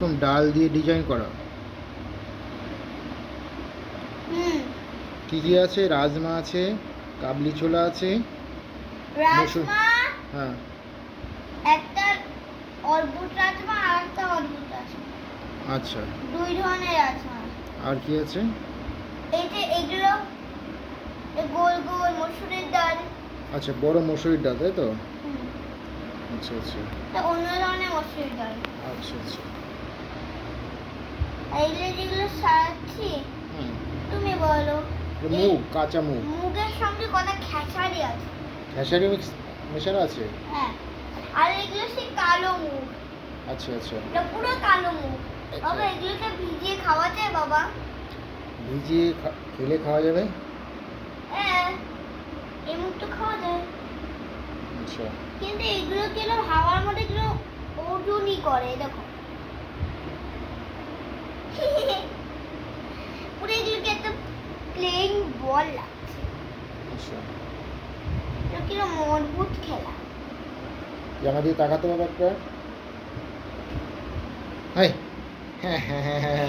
এরকম ডাল দিয়ে ডিজাইন করা। কি কি আছে? রাজমা আছে, কাবলি ছোলা আছে, মসুর। রাজমা, হ্যাঁ একটা অদ্ভুত রাজমা আর একটা অদ্ভুত রাজমা, আচ্ছা। দুই ধরনের রাজমা। আর কি আছে? এই যে এগুলো গোল গোল মসুরের ডাল। আচ্ছা, বড় মসুরির ডাল, তাই তো? হুম, আচ্ছা আচ্ছা এটা অন্য ধরনের মসুরের ডাল। আচ্ছা আচ্ছা। আর এগুলো যেগুলো সাজাচ্ছি, হুম, তুমি বলো। মুগ, কাঁচা মুগ। মুগের সঙ্গে কত খেসারি আছে। খেসারি মিক্স মেশানো আছে? হ্যাঁ, আর এগুলো সেই কালো মুগ। আচ্ছা আচ্ছা। এটা পুরো কালো মুগ। বাবা, এগুলোকে ভিজিয়ে খাওয়া যায় বাবা? ভিজিয়ে খেলে খাওয়া যাবে? হ্যাঁ, এই মুগ তো খাওয়া যায়। আচ্ছা। কিন্তু এগুলো কেন হাওয়ার মধ্যে কেন ওজনই করে, দেখো। পুরো এগুলোকে একটা প্লেইং বল লাগছে। আচ্ছা, এটা কিরম মজবুত খেলা। জামা দিয়ে তাকাতে হবে একটা। হ্যাঁ হ্যাঁ হ্যাঁ হ্যাঁ হ্যাঁ।